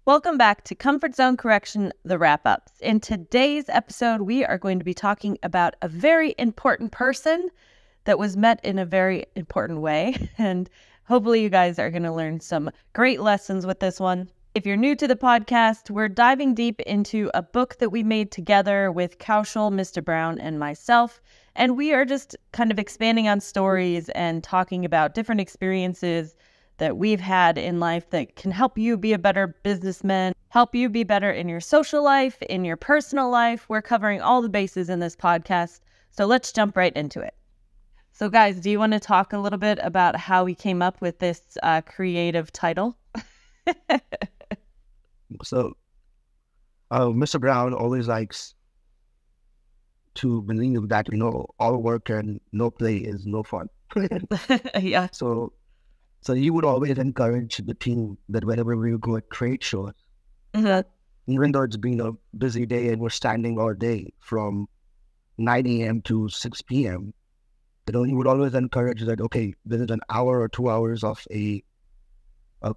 Welcome back to Comfort Zone Correction, the wrap-ups. In today's episode, we are going to be talking about a very important person that was met in a very important way. And hopefully you guys are going to learn some great lessons with this one. If you're new to the podcast, we're diving deep into a book that we made together with Kaushal, Mr. Brown, and myself. And we are just kind of expanding on stories and talking about different experiences that we've had in life that can help you be a better businessman, help you be better in your social life, in your personal life. We're covering all the bases in this podcast. So let's jump right into it. So guys, do you want to talk a little bit about how we came up with this creative title? So, Mr. Brown always likes to believe that, all work and no play is no fun. Yeah. So he would always encourage the team that whenever we would go at trade shows, even though it's been a busy day and we're standing all day from 9 a.m. to 6 p.m., he would always encourage that, okay, there is an hour or 2 hours of a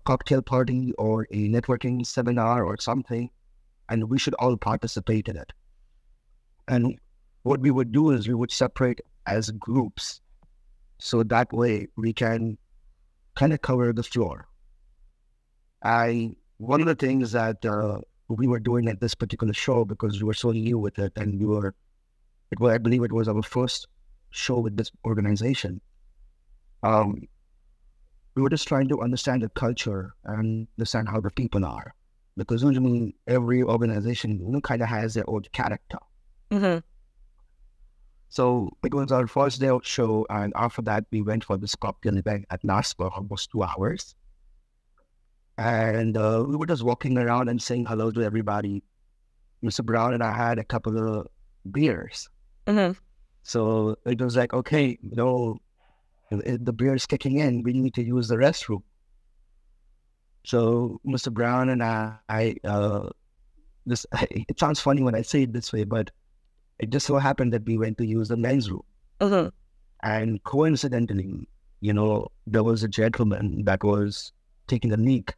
cocktail party or a networking seminar or something, and we should all participate in it. And what we would do is we would separate as groups, so that way we can kind of cover the floor. One of the things that we were doing at this particular show, because we were so new with it, and I believe it was our first show with this organization. We were just trying to understand the culture and understand how the people are, because usually every organization kind of has their own character. So it was our first day of show, and after that, we went for this cocktail event at NAS for almost 2 hours. And we were just walking around and saying hello to everybody. Mr. Brown and I had a couple of beers. So it was like, okay, the beer is kicking in, we need to use the restroom. So Mr. Brown and it sounds funny when I say it this way, but it just so happened that we went to use the men's room. And coincidentally, there was a gentleman that was taking a leak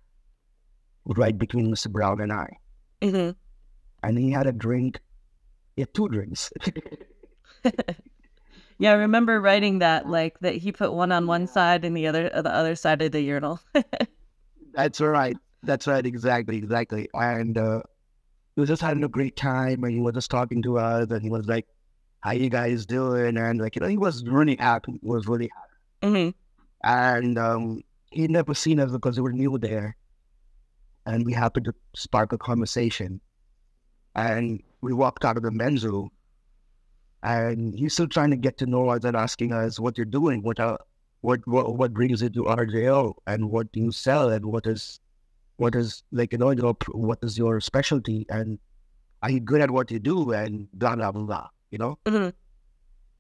right between Mr. Brown and I. And he had a drink. He had 2 drinks. Yeah, I remember writing that, that he put one on one side and the other side of the urinal. That's right. Exactly. And he was just having a great time, and he was just talking to us, and he was like, how you guys doing? And he was really happy. And he'd never seen us because we were new there. And we happened to spark a conversation. And we walked out of the men's room, and he's still trying to get to know us and asking us what you're doing, what brings you to RJO, and what do you sell, and what is what is your specialty, and are you good at what you do, and blah, blah, blah,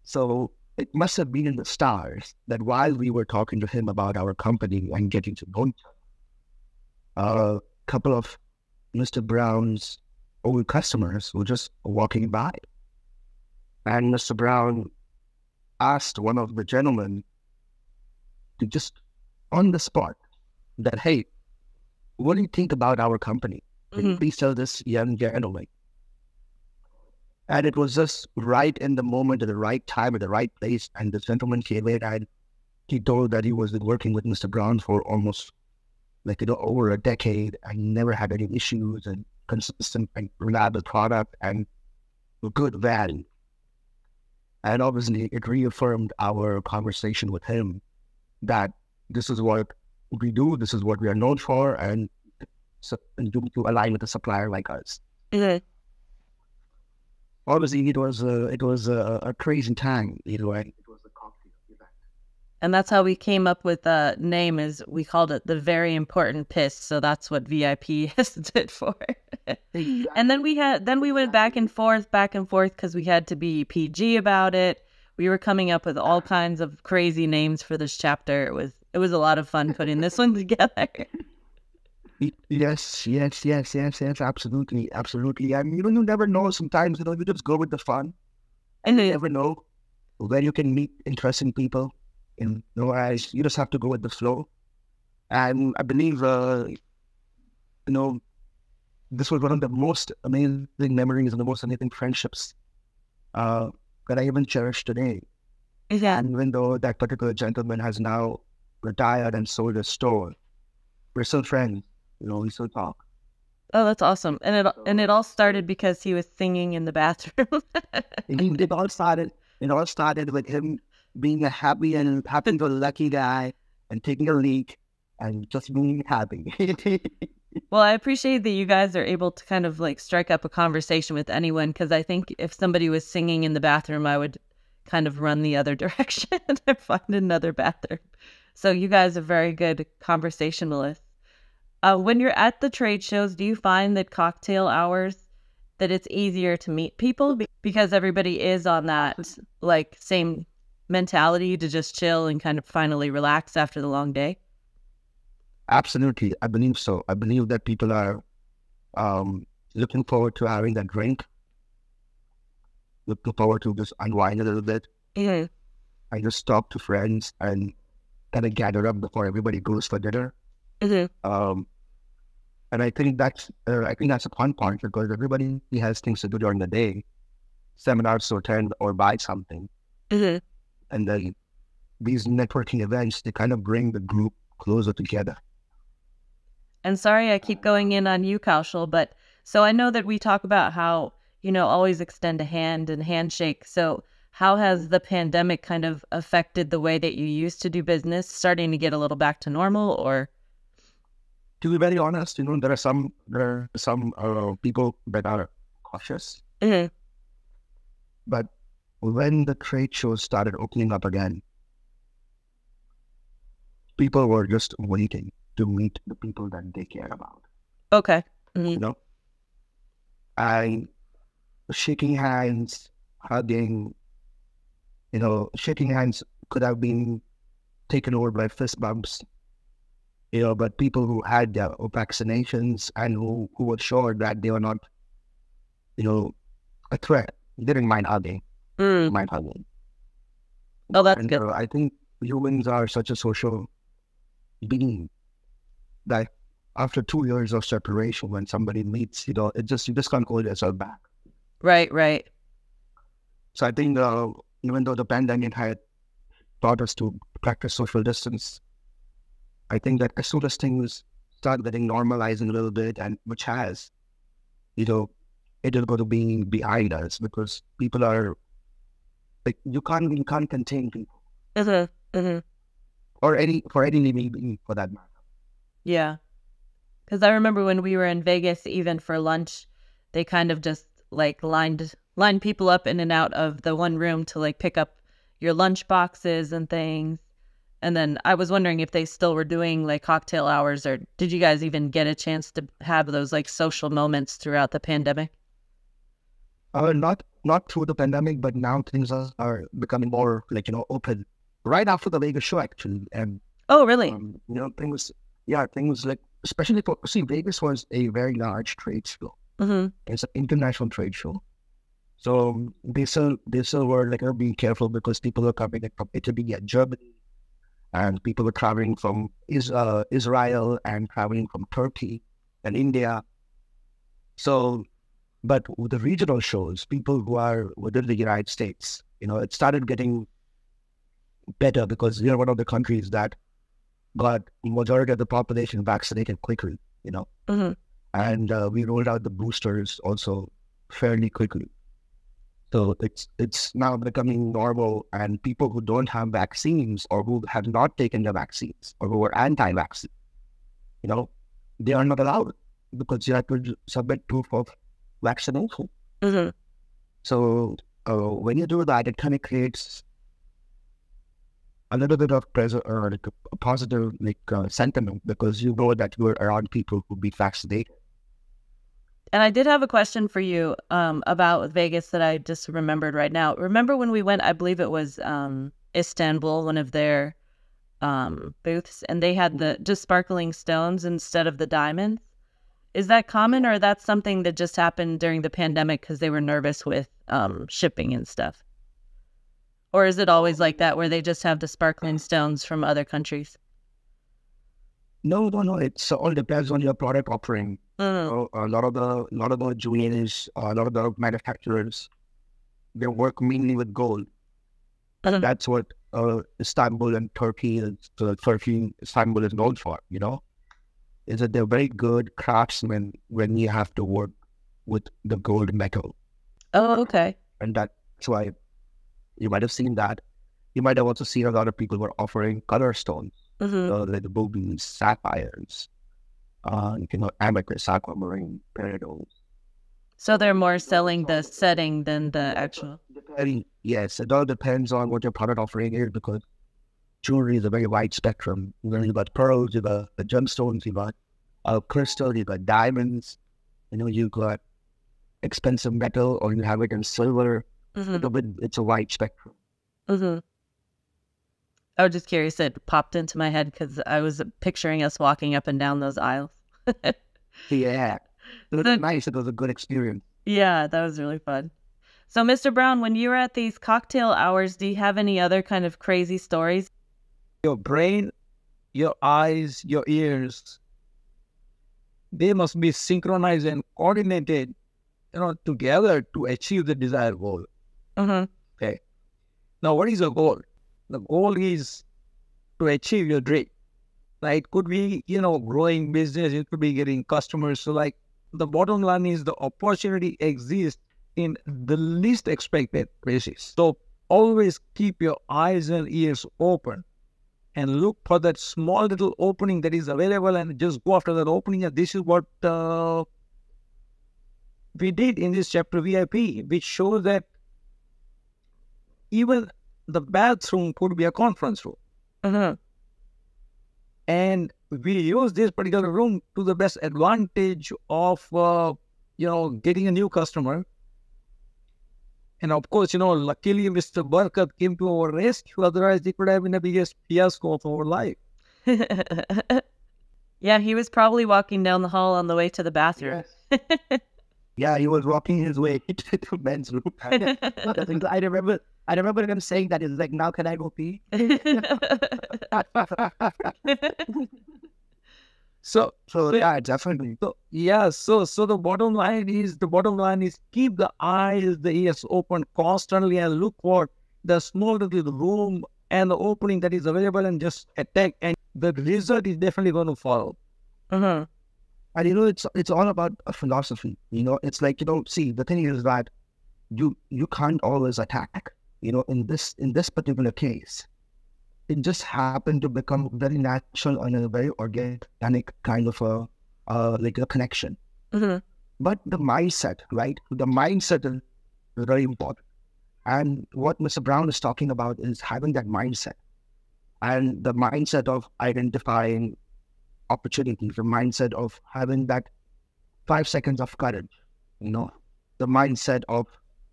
So it must have been in the stars that while we were talking to him about our company and getting to know each other, a couple of Mr. Brown's old customers were just walking by. And Mr. Brown asked one of the gentlemen to just on the spot that, hey, what do you think about our company? Can you please tell this young gentleman? And it was just right in the moment, at the right time, at the right place. And the gentleman came in, and he told that he was working with Mr. Brown for almost over a decade, and never had any issues, and consistent and reliable product and good value. And obviously it reaffirmed our conversation with him that this is what we do, this is what we are known for, and so to align with a supplier like us. Obviously, it was a crazy time, and it was a cocktail event. And that's how we came up with the name. Is we called it the Very Important Piss, so that's what VIP stood for. And then we went back and forth because we had to be PG about it. We were coming up with all kinds of crazy names for this chapter. It was a lot of fun putting this one together. Yes, absolutely. I mean, you never know. Sometimes, you just go with the fun. And you never know where you can meet interesting people. You just have to go with the flow. And I believe, this was one of the most amazing memories and the most amazing friendships that I even cherish today. Yeah. And even though that particular gentleman has now retired and sold his store, we're still friends. We still talk. Oh, that's awesome. And it all started because he was singing in the bathroom. It all started with him being a happy-go-lucky guy and taking a leak and just being happy. Well, I appreciate that you guys are able to kind of like strike up a conversation with anyone, because I think if somebody was singing in the bathroom, I would kind of run the other direction and find another bathroom. So you guys are very good conversationalists. When you're at the trade shows, do you find that cocktail hours, that it's easier to meet people because everybody is on that like same mentality to just chill and kind of finally relax after the long day? Absolutely. I believe so. I believe that people are looking forward to having that drink, looking forward to just unwind a little bit. Mm-hmm. I just talk to friends and kind of gather up before everybody goes for dinner. Mm-hmm. And I think that's a fun part, because everybody has things to do during the day, seminars to attend or buy something. Mm-hmm. And then these networking events, they kind of bring the group closer together. And sorry, I keep going in on you, Kaushal, but so I know that we talk about how, always extend a hand and handshake. So how has the pandemic kind of affected the way that you used to do business, starting to get a little back to normal? Or, to be very honest, there are some people that are cautious. mm-hmm. But when the trade shows started opening up again, people were just waiting to meet the people that they care about. Okay. Mm-hmm. And shaking hands, hugging, shaking hands could have been taken over by fist bumps, but people who had their vaccinations and who were sure that they were not, a threat, didn't mind hugging. Oh, that's and, good. I think humans are such a social being that after 2 years of separation, when somebody meets, you just can't hold yourself back. Right. So I think even though the pandemic had taught us to practice social distance, I think that as soon as things start getting normalizing a little bit, and which has, it is going to be behind us, because people are like, you can't contain people. Mm-hmm. Mm-hmm. Or for any living being, for that matter. Yeah. Because I remember when we were in Vegas, even for lunch, they kind of just like lined people up in and out of the one room to like pick up your lunch boxes and things. And then I was wondering if they still were doing like cocktail hours, or did you guys even get a chance to have those like social moments throughout the pandemic? Not through the pandemic, but now things are becoming more like, open. Right after the Vegas show, actually. And oh, really? things like, especially Vegas was a very large trade show. Mm-hmm. It's an international trade show. So they still were like, being careful, because people are coming from Italy and Germany, and people are traveling from Israel and traveling from Turkey and India. So, but with the regional shows, people who are within the United States, it started getting better, because we are one of the countries that got the majority of the population vaccinated quickly, Mm-hmm. And we rolled out the boosters also fairly quickly. So it's now becoming normal, and people who don't have vaccines, or who have not taken the vaccines, or who are anti-vaccine, they are not allowed, because you have to submit proof of vaccination. Mm-hmm. So when you do that, it kind of creates a little bit of pressure, or like a positive sentiment, because you know that you're around people who be vaccinated. And I did have a question for you about Vegas that I just remembered right now. Remember when we went, I believe it was Istanbul, one of their booths, and they had the just sparkling stones instead of the diamonds? Is that common, or that's something that just happened during the pandemic because they were nervous with shipping and stuff? Or is it always like that, where they just have the sparkling stones from other countries? No. It all depends on your product offering. Mm-hmm. So a lot of the jewelers, a lot of the manufacturers, they work mainly with gold. Mm-hmm. That's what Istanbul and Turkey Istanbul is known for, is that they're very good craftsmen when you have to work with the gold metal. Oh, okay. And that's why you might have seen that. You might have also seen a lot of people were offering color stones, Mm-hmm. like the rubies, sapphires, amethyst, aquamarine, peridots. So they're more selling the setting than the actual. Yes, it all depends on what your product offering is, because jewelry is a very wide spectrum. You've got pearls, you've got the gemstones, you've got crystal, you've got diamonds, you've got expensive metal, or you have it in silver. Mm-hmm. It's a wide spectrum. Mm-hmm. I was just curious. It popped into my head because I was picturing us walking up and down those aisles. Yeah. It was So, nice. It was a good experience. yeah, that was really fun. So, Mr. Brown, when you were at these cocktail hours, do you have any other kind of crazy stories? Your brain, your eyes, your ears, they must be synchronized and coordinated, together to achieve the desired goal. Mm-hmm. Okay. Now, what is your goal? The goal is to achieve your dream. Right? It could be, growing business. It could be getting customers. So, the bottom line is the opportunity exists in the least expected places. So, always keep your eyes and ears open and look for that small little opening that is available, and just go after that opening. And this is what we did in this chapter VIP, which shows that even the bathroom could be a conference room. Mm-hmm. And we use this particular room to the best advantage of, getting a new customer. And of course, luckily Mr. Barkat came to our rescue. Otherwise, it could have been the biggest fiasco of our life. Yeah, he was probably walking down the hall on the way to the bathroom. Yeah, he was walking his way to the men's room. I remember him saying that. He's like, now can I go pee? So yeah, definitely. So the bottom line is keep the eyes, the ears open constantly, and look for the small little room and the opening that is available, and just attack, and the result is definitely going to follow. Mm-hmm. And it's all about a philosophy. It's like, see, the thing is that you can't always attack. In this particular case, it just happened to become very natural and a very organic kind of a connection. Mm-hmm. But the mindset, right? The mindset is very important. And what Mr. Brown is talking about is having that mindset, and the mindset of identifying opportunities, the mindset of having that 5 seconds of courage, the mindset of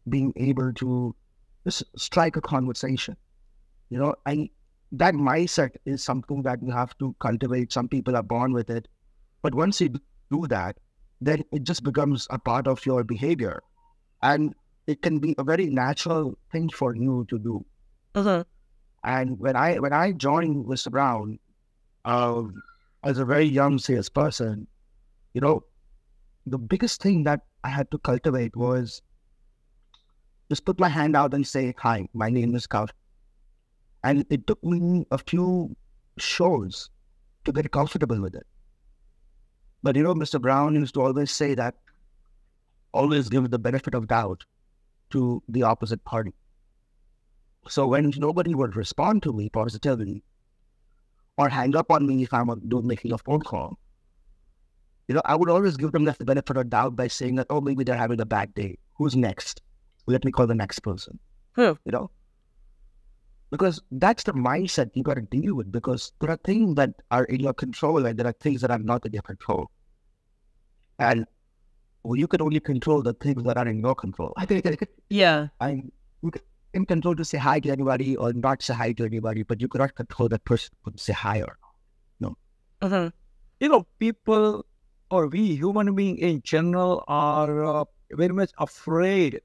being able to just strike a conversation, and that mindset is something that you have to cultivate. Some people are born with it, but once you do that, then it just becomes a part of your behavior, and it can be a very natural thing for you to do. Mm-hmm. And when I joined Mr. Brown, as a very young salesperson, the biggest thing that I had to cultivate was just put my hand out and say, "Hi, my name is Kauf." And it took me a few shows to get comfortable with it. But Mr. Brown used to always say that always give the benefit of doubt to the opposite party. So when nobody would respond to me positively or hang up on me if I'm making a phone call, I would always give them the benefit of doubt by saying that, oh, maybe they're having a bad day. Who's next? Let me call the next person. Who? Because that's the mindset you got to deal with, because there are things that are in your control and there are things that are not in your control. And you can only control the things that are in your control. Yeah. You can control to say hi to anybody or not say hi to anybody, but you cannot control that person to say hi or no. Mm-hmm. People, or we human beings in general, are very much afraid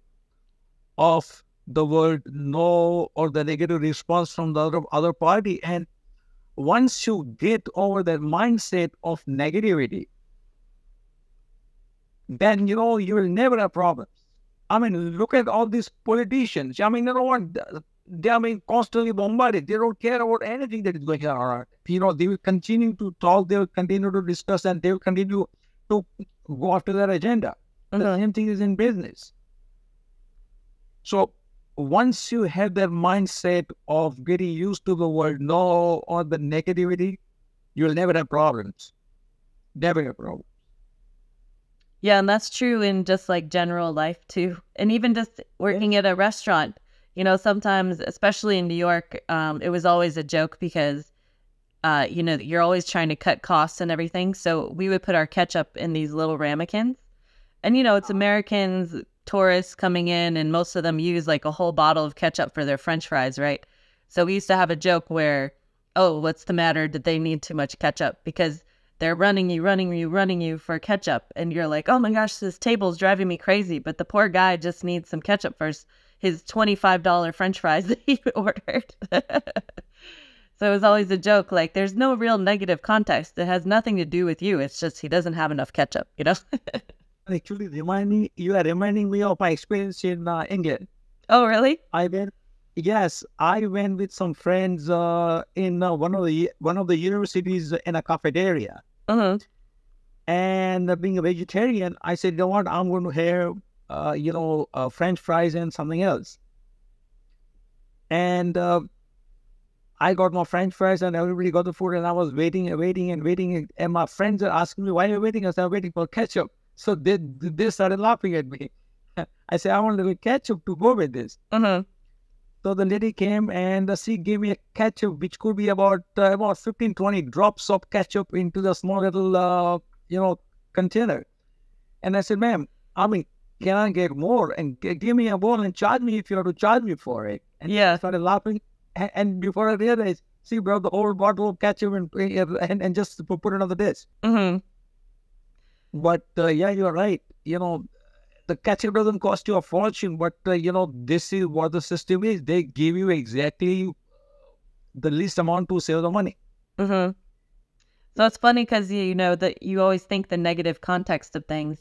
of the word no or the negative response from the other party. And once you get over that mindset of negativity, then, you will never have problems. I mean, look at all these politicians. I mean, they are being constantly bombarded. They don't care about anything that is going on around. They will continue to talk, they will continue to discuss, and they will continue to go after their agenda. The same thing is in business. So once you have that mindset of getting used to the word no or the negativity, you'll never have problems. Never have problems. Yeah, and that's true in just like general life too. And even just working at a restaurant, sometimes, especially in New York, it was always a joke because, you're always trying to cut costs and everything. So we would put our ketchup in these little ramekins. And, it's Americans, tourists coming in, and most of them use like a whole bottle of ketchup for their French fries, right? So we used to have a joke where, oh, what's the matter? Did they need too much ketchup? Because they're running you for ketchup. And you're like, oh my gosh, this table's driving me crazy. But the poor guy just needs some ketchup for his $25 French fries that he ordered. So it was always a joke. Like, there's no real negative context. It has nothing to do with you. It's just he doesn't have enough ketchup, Actually, you are reminding me of my experience in India. Oh, really? I went with some friends in one of the universities in a cafeteria. And being a vegetarian, I said, you know what, I'm going to have French fries and something else. And I got my French fries and everybody got the food, and I was waiting. And my friends are asking me, why are you waiting? I said, I'm waiting for ketchup. So they started laughing at me. I said, I want the ketchup to go with this. So the lady came and she gave me a ketchup, which could be about 15, 20 drops of ketchup into the small little, container. And I said, ma'am, can I get more? And give me a bowl and charge me if you have to charge me for it. And yeah, I started laughing. And before I realized, she brought the whole bottle of ketchup and just put it on the dish. But yeah, you're right. The ketchup doesn't cost you a fortune, but this is what the system is. They give you exactly the least amount to save the money. So it's funny because that you always think the negative context of things,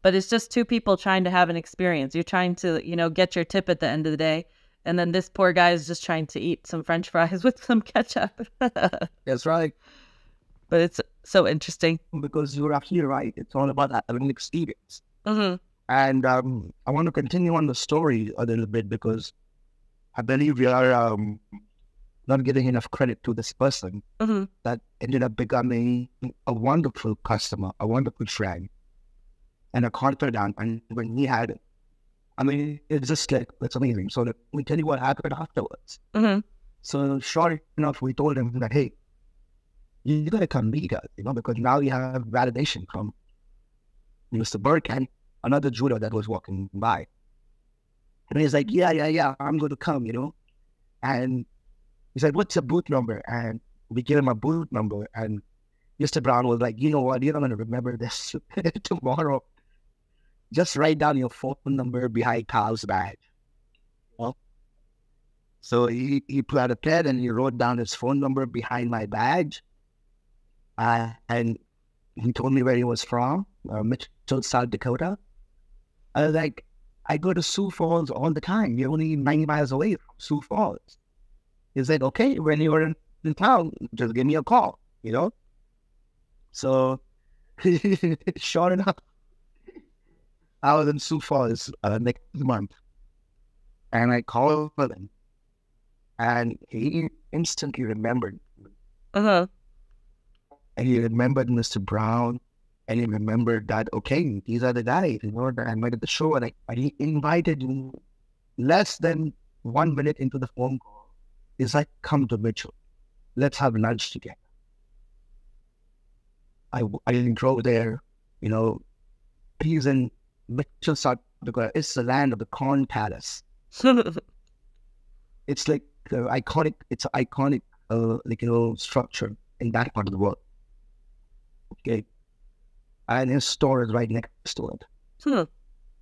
but it's just two people trying to have an experience. You're trying to get your tip at the end of the day, and then this poor guy is just trying to eat some French fries with some ketchup. That's right. But it's so interesting because you're absolutely right. It's all about having an experience. And I want to continue on the story a little bit because I believe we are not giving enough credit to this person that ended up becoming a wonderful customer, a wonderful friend, and a confidant. And when he had it, it's just like, it's amazing. So let me tell you what happened afterwards. So short enough, we told him that, hey, you got to come meet us, because now you have validation from Mr. Burke and another jeweler that was walking by. And he's like, yeah, I'm going to come, And he said, what's your booth number? And we gave him a booth number. And Mr. Brown was like, you know what, you're not going to remember this tomorrow. Just write down your phone number behind Kyle's badge. So he put out a pen and he wrote down his phone number behind my badge. And he told me where he was from, Mitchell, South Dakota. I was like, I go to Sioux Falls all the time. You're only 90 miles away from Sioux Falls. He said, okay, when you're in town, just give me a call, So, sure enough, I was in Sioux Falls next month. And I called him. And he instantly remembered. And he remembered Mr. Brown, and he remembered that, okay, these are the guys, that I met at the show, and he invited me less than 1 minute into the phone call. He's like, come to Mitchell. Let's have lunch together. I drove there, he's in Mitchell, South Dakota. It's the land of the Corn Palace. It's like it's an iconic, structure in that part of the world. Okay. And his store is right next to it.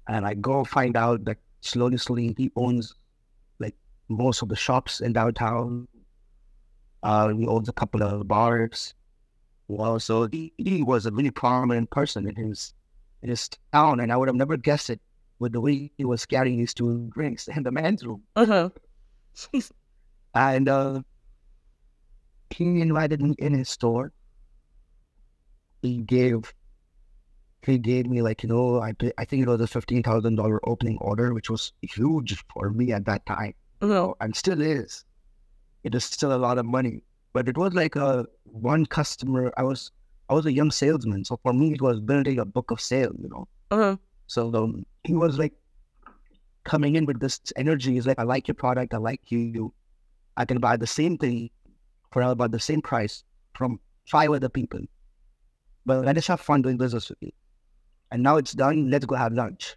And I go find out that slowly he owns most of the shops in downtown. He owns a couple of bars. Well, so he was a really prominent person in his in his town, and I would have never guessed it with the way he was carrying these two drinks in the men's room. Uh-huh. And he invited me in his store. He gave me, like, I think it was a $15,000 opening order, which was huge for me at that time. Uh-huh. And still is. It is still a lot of money. But it was like one customer. I was a young salesman, so for me it was building a book of sales, Uh-huh. So he was like coming in with this energy. He's like, I like your product. I like you. I can buy the same thing for about the same price from 5 other people. But let us have fun doing business with you. And now it's done. Let's go have lunch.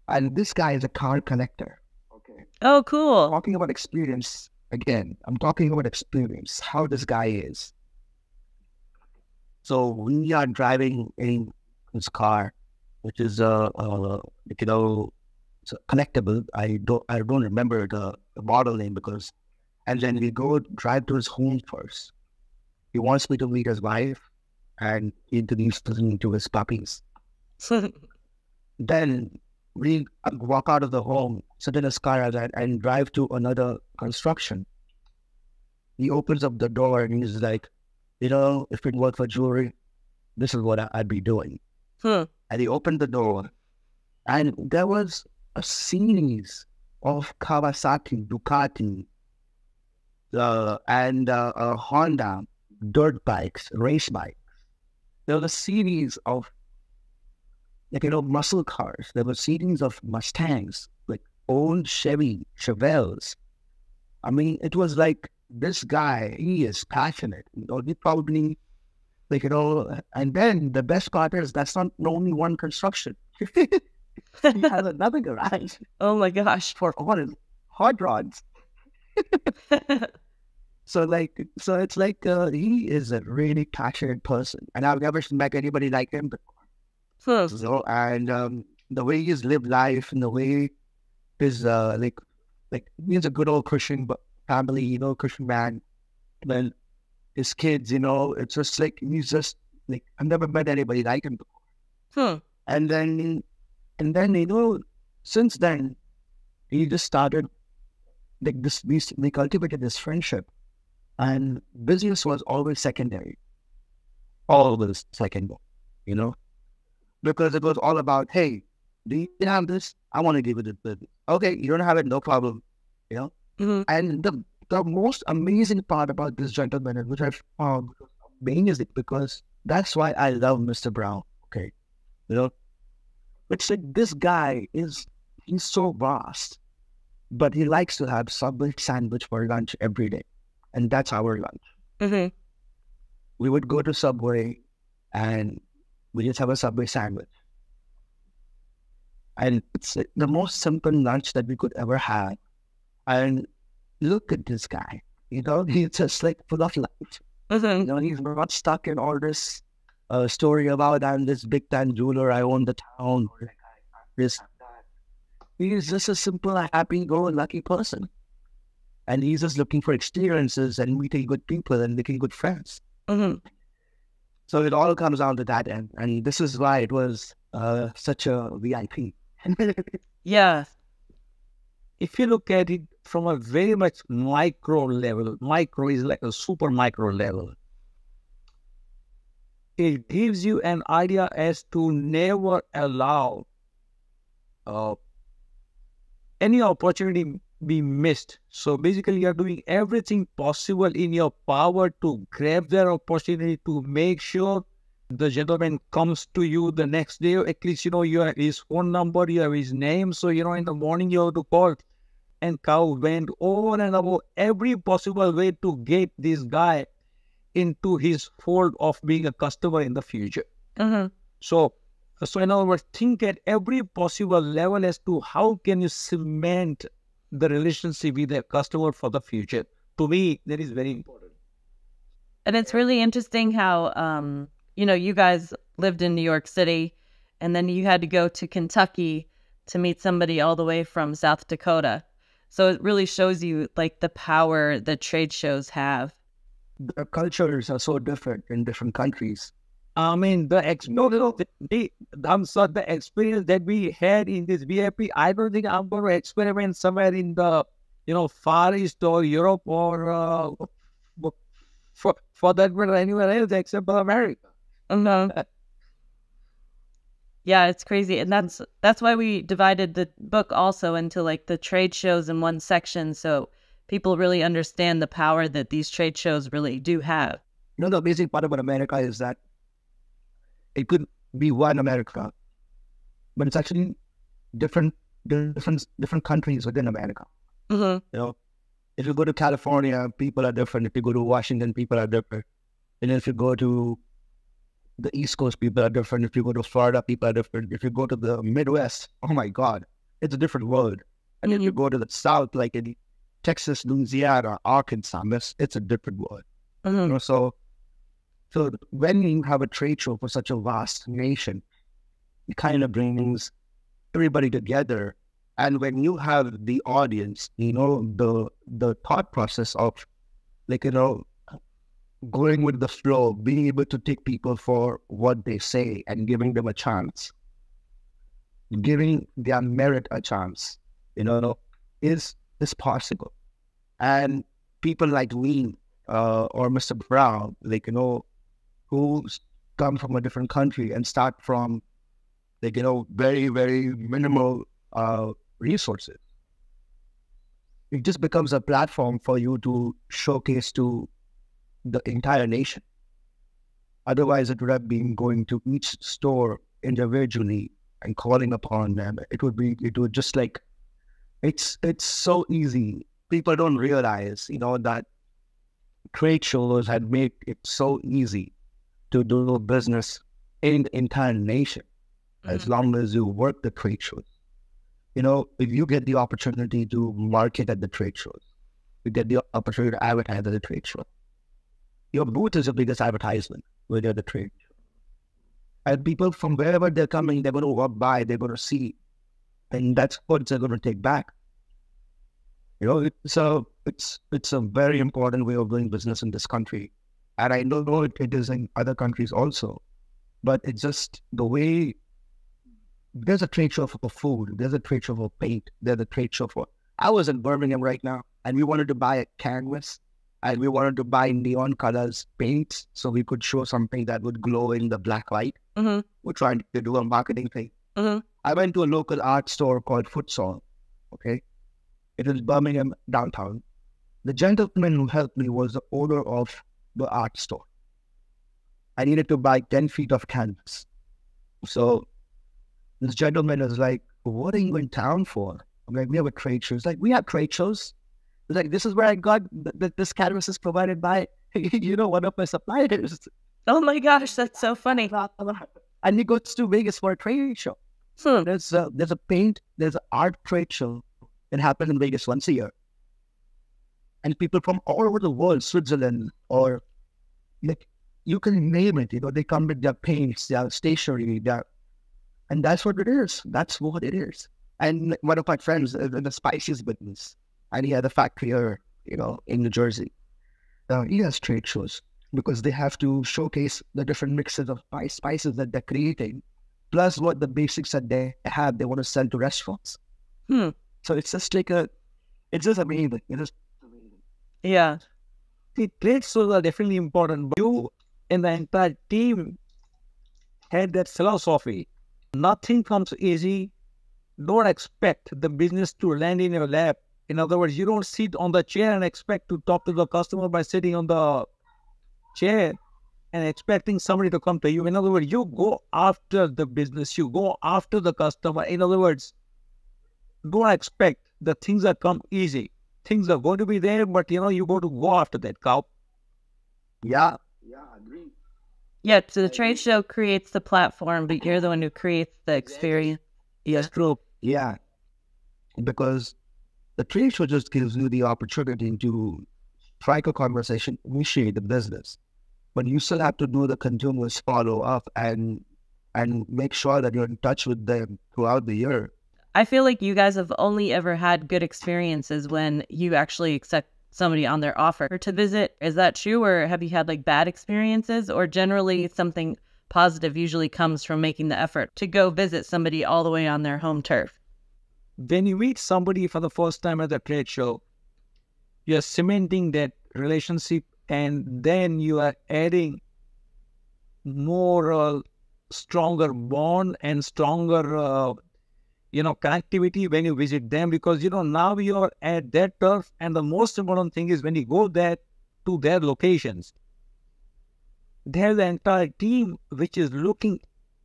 And this guy is a car collector. Okay. Oh, cool. Talking about experience again. I'm talking about experience. How this guy is. So we are driving in his car, which is it's a collectible. I don't remember the model name and then we go drive to his home first. He wants me to meet his wife and introduces me to his puppies. Then we walk out of the home, sit in his car and drive to another construction. He opens up the door and he's like, if it weren't for jewelry, this is what I'd be doing. And he opened the door and there was a series of Kawasaki, Ducati, and Honda dirt bikes, race bikes. There was a series of, muscle cars. There were series of Mustangs, like old Chevelles. I mean, it was like, this guy, he is passionate. He probably, and then the best part is that's not only one construction. He has another garage. Oh my gosh. For all his hot rods. So it's like he is a really passionate person, and I've never met anybody like him before. So, and the way he's lived life, and the way his he's a good old Christian family, Christian man. Then his kids, it's just like he's just like I've never met anybody like him before. And then since then he just started like this. We cultivated this friendship. And business was always secondary. Always secondary, because it was all about, hey, do you have this? I want to give it a business. Okay, you don't have it, no problem, Mm-hmm. And the most amazing part about this gentleman, which I found amazing, because that's why I love Mr. Brown, okay? It's like this guy he's so vast, but he likes to have Subway sandwich for lunch every day. And that's our lunch. Mm-hmm. We would go to Subway and we just have a Subway sandwich. And it's the most simple lunch that we could ever have. And look at this guy. He's just like full of life. Mm-hmm. He's not stuck in all this story about I'm this big time jeweler, I own the town, or like I have this and that. He's just a simple, happy-go-lucky person. And he's just looking for experiences and meeting good people and making good friends. Mm-hmm. So it all comes down to that end. And this is why it was such a VIP. Yeah. If you look at it from a very much micro level, micro is like a super micro level. It gives you an idea as to never allow any opportunity be missed. So basically you are doing everything possible in your power to grab that opportunity, to make sure the gentleman comes to you the next day. At least you have his phone number, you have his name, so in the morning you have to call. And Cow went on and about every possible way to get this guy into his fold of being a customer in the future. Mm-hmm. So in other words, think at every possible level as to how can you cement the relationship with a customer for the future. To me, that is very important. And it's really interesting how, you guys lived in New York City and then you had to go to Kentucky to meet somebody all the way from South Dakota. So it really shows you like the power that trade shows have. The cultures are so different in different countries. I mean, the experience, the experience that we had in this VIP, I don't think I'm going to experiment somewhere in the, Far East or Europe or for that matter anywhere else except for America. No. Yeah, it's crazy. And that's why we divided the book also into like the trade shows in one section, so people really understand the power that these trade shows really do have. The amazing part about America is that it could be one America, but it's actually different countries within America. Mm-hmm. If you go to California, people are different. If you go to Washington, people are different. And if you go to the East Coast, people are different. If you go to Florida, people are different. If you go to the Midwest, oh my God, it's a different world. And if you go to the South, like in Texas, Louisiana, Arkansas, it's a different world. Mm-hmm. So when you have a trade show for such a vast nation, it kind of brings everybody together. And when you have the audience, the thought process of going with the flow, being able to take people for what they say and giving them a chance, giving their merit a chance, is possible. And people like me or Mr. Brown, who come from a different country and start from, very, very minimal resources. It just becomes a platform for you to showcase to the entire nation. Otherwise, it would have been going to each store individually and calling upon them. It would just like, it's so easy. People don't realize, that trade shows had made it so easy to do business in the entire nation, as long as you work the trade shows. If you get the opportunity to market at the trade shows, you get the opportunity to advertise at the trade show. Your booth is your biggest advertisement when you're at the trade show. And people from wherever they're coming, they're going to walk by, they're going to see, and that's what they're going to take back. It's a very important way of doing business in this country. And I know it is in other countries also, but it's just the way. There's a trade show for food, there's a trade show for paint, there's a trade show for... I was in Birmingham right now, and we wanted to buy a canvas, and we wanted to buy neon colors paint, so we could show something that would glow in the black light. Mm-hmm. We're trying to do a marketing thing. Mm-hmm. I went to a local art store called Futsal, okay? It is Birmingham downtown. The gentleman who helped me was the owner of the art store. I needed to buy 10 feet of canvas. So this gentleman was like, what are you in town for? I'm like, we have a trade show. He's like, we have trade shows. He's like, this is where I got this canvas is provided by, one of my suppliers. Oh my gosh, that's so funny. And he goes to Vegas for a trade show. So there's an art trade show that happens in Vegas once a year. And people from all over the world, Switzerland, or you can name it, they come with their paints, their stationery, and that's what it is. That's what it is. And one of my friends in the spices business, and he had a factory here, in New Jersey. He has trade shows because they have to showcase the different mixes of spices that they're creating, plus what the basics that they have, they want to sell to restaurants. So it's just it's just amazing. Yeah. See, trade shows are definitely important, but you and the entire team had that philosophy. Nothing comes easy. Don't expect the business to land in your lap. In other words, you don't sit on the chair and expect to talk to the customer by sitting on the chair and expecting somebody to come to you. In other words, you go after the business, you go after the customer. In other words, don't expect the things that come easy. Things are going to be there, but you got to go after that cow. Yeah, I agree. Yeah, so the trade show creates the platform, but you're the one who creates the experience. Yes, true. Yeah, because the trade show just gives you the opportunity to strike a conversation, initiate the business, but you still have to do the continuous follow up and make sure that you're in touch with them throughout the year. I feel like you guys have only ever had good experiences when you actually accept somebody on their offer to visit. Is that true, or have you had bad experiences, or generally something positive usually comes from making the effort to go visit somebody all the way on their home turf. When you meet somebody for the first time at the trade show, you're cementing that relationship, and then you are adding more stronger bond and stronger connectivity when you visit them, because now you're at that turf. And the most important thing is when you go there to their locations, they have the entire team which is looking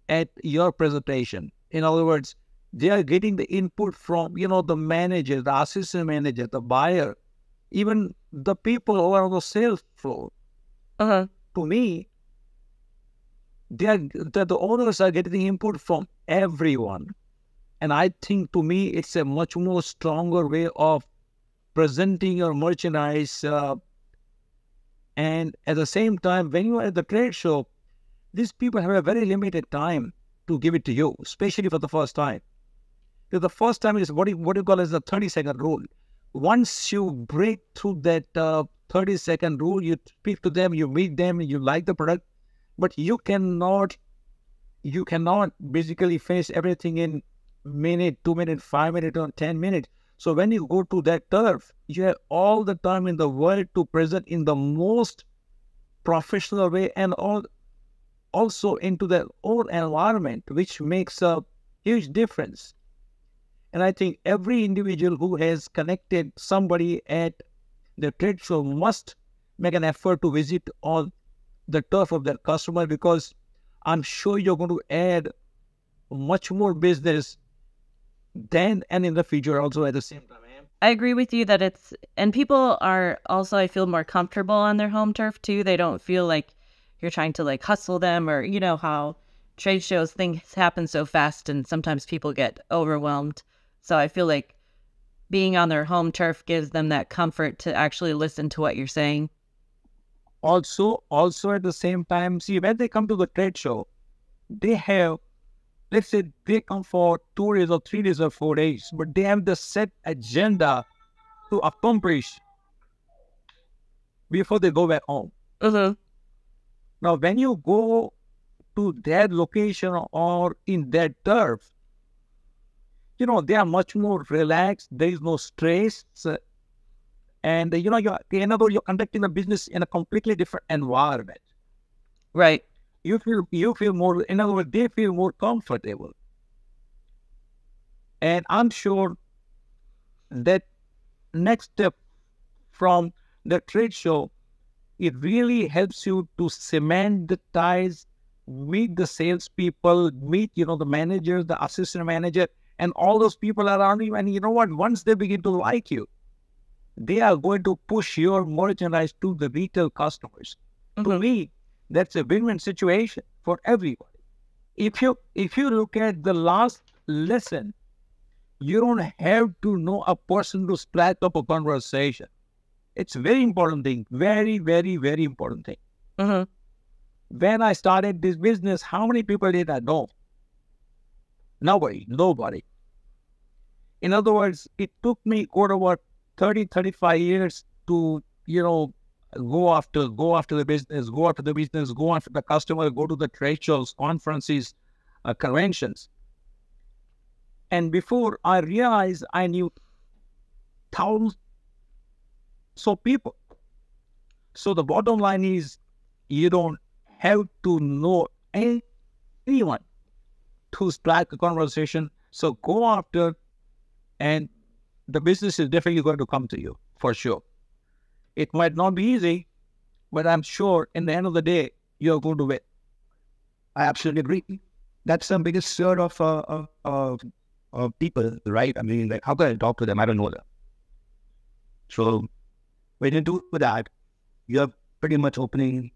at your presentation. In other words, they are getting the input from the manager, the assistant manager, the buyer, even the people who are on the sales floor. To me, the owners are getting input from everyone. And I think, to me, it's a much more stronger way of presenting your merchandise. And at the same time, when you are at the trade show, these people have a very limited time to give it to you, especially for the first time. Because the first time is what you call as the 30-second rule. Once you break through that 30-second rule, you speak to them, you meet them, you like the product, but you cannot basically finish everything in minute, 2 minutes, 5 minutes, or 10 minutes. So when you go to that turf, you have all the time in the world to present in the most professional way, and also into their own environment, which makes a huge difference. And I think every individual who has connected somebody at the trade show must make an effort to visit on the turf of their customer, because I'm sure you're going to add much more business then and in the future also at the same time. I agree with you that and people are also, I feel, more comfortable on their home turf too. They don't feel like you're trying to like hustle them, or how trade shows, things happen so fast and sometimes people get overwhelmed. So I feel like being on their home turf gives them that comfort to actually listen to what you're saying. Also at the same time, see, when they come to the trade show, they have, let's say they come for 2 days or 3 days or 4 days, but they have the set agenda to accomplish before they go back home. Now, when you go to their location or in their turf, they are much more relaxed. There is no stress. And, you're conducting a business in a completely different environment. Right. You feel more, in other words, they feel more comfortable. And I'm sure that next step from the trade show, it really helps you to cement the ties, meet the salespeople, meet, the manager, the assistant manager, and all those people around you. And you know what? Once they begin to like you, they are going to push your merchandise to the retail customers. To me, that's a win-win situation for everybody. If you look at the last lesson, you don't have to know a person to strike up a conversation. It's a very important thing. Very, very, very important thing. When I started this business, how many people did I know? Nobody. In other words, it took me over 30, 35 years to, go after the business, go after the customer, go to the trade shows, conferences, conventions. And before I realized, I knew thousands of people. So the bottom line is, you don't have to know anyone to strike a conversation. So go after, and the business is definitely going to come to you, for sure. It might not be easy, but I'm sure in the end of the day, you're going to win. I absolutely agree. That's the biggest fear of people, right? I mean, like, how can I talk to them? I don't know them. So when you do that, you're pretty much opening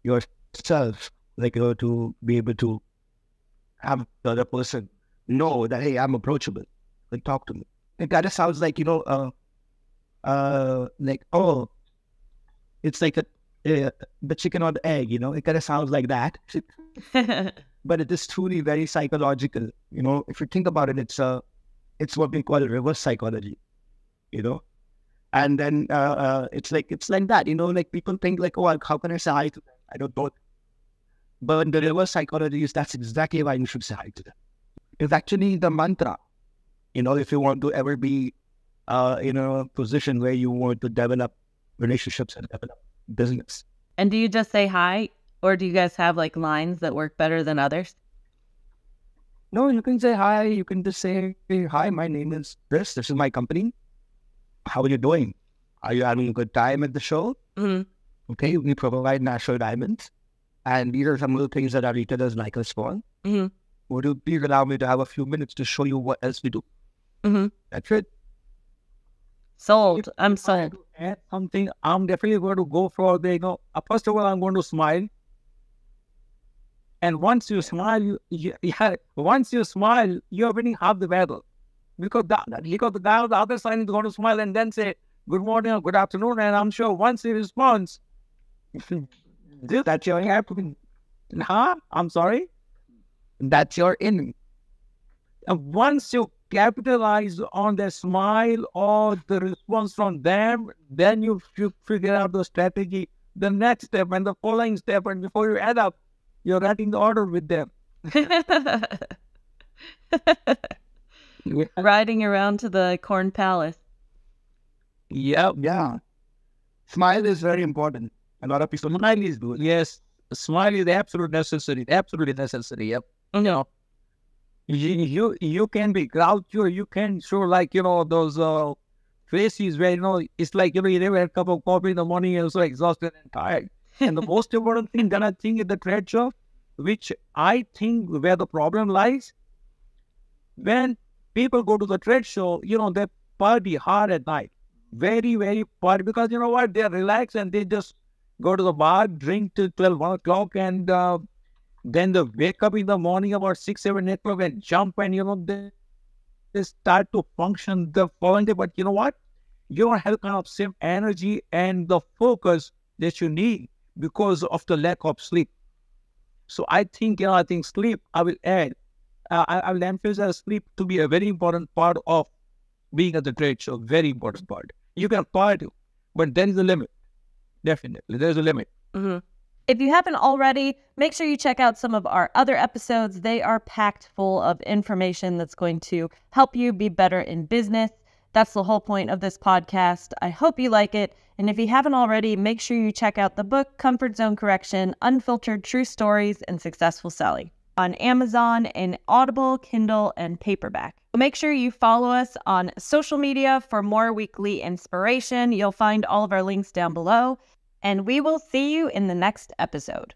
yourself, to be able to have the other person know that, hey, I'm approachable. Like, talk to me. It kind of sounds like, it's like the chicken or the egg, it kind of sounds like that. But it is truly very psychological. If you think about it, it's what we call reverse psychology, and then it's like that, like people think like, oh, how can I say hi to them? I don't know. But the reverse psychology is that's exactly why you should say hi to them. It's actually the mantra. If you want to ever be in a position where you want to develop relationships and develop business. And do you just say hi, or do you guys have like lines that work better than others? No, you can say hi. You can just say, hey, hi, my name is Chris. This is my company. How are you doing? Are you having a good time at the show? Mm-hmm. Okay, we provide natural diamonds. And these are some of the things that our retailers like us for. Mm-hmm. Would you please allow me to have a few minutes to show you what else we do? Mm-hmm. That's it. Sold. I'm sold. To add something, I'm definitely going to go for first of all, I'm going to smile. And once you smile, once you smile, you're winning half the battle. Because the guy on the other side is going to smile and then say, good morning or good afternoon. And I'm sure once he responds, That's your in. I'm sorry? That's your in. And once you capitalize on the smile or the response from them, then you figure out the strategy, the next step and the following step. And before you add up, you're writing the order with them. Riding around to the Corn Palace. Yep. Yeah. Smile is very important. A lot of people smile is good. Yes. Smile is absolutely necessary. Absolutely necessary. Yep. You can be grouchy, or you can show those faces where it's like you never had a cup of coffee in the morning and you're so exhausted and tired. And the most important thing that I think at the trade show, which I think where the problem lies, when people go to the trade show, they party hard at night. Very, very party, because you know what? They're relaxed and they just go to the bar, drink till 12, 1 o'clock, and then they wake up in the morning about 6, 7 o'clock and jump, and they start to function the following day. But you know what? You don't have kind of same energy and the focus that you need because of the lack of sleep. So I think sleep, I will add, I will emphasize sleep to be a very important part of being at the trade show. Very important part. You can party, but there is a limit. Definitely, there's a limit. Mm-hmm. If you haven't already, make sure you check out some of our other episodes. They are packed full of information that's going to help you be better in business. That's the whole point of this podcast. I hope you like it. And if you haven't already, make sure you check out the book, Comfort Zone Correction, Unfiltered True Stories and Successful Selling, on Amazon in Audible, Kindle, and paperback. Make sure you follow us on social media for more weekly inspiration. You'll find all of our links down below. And we will see you in the next episode.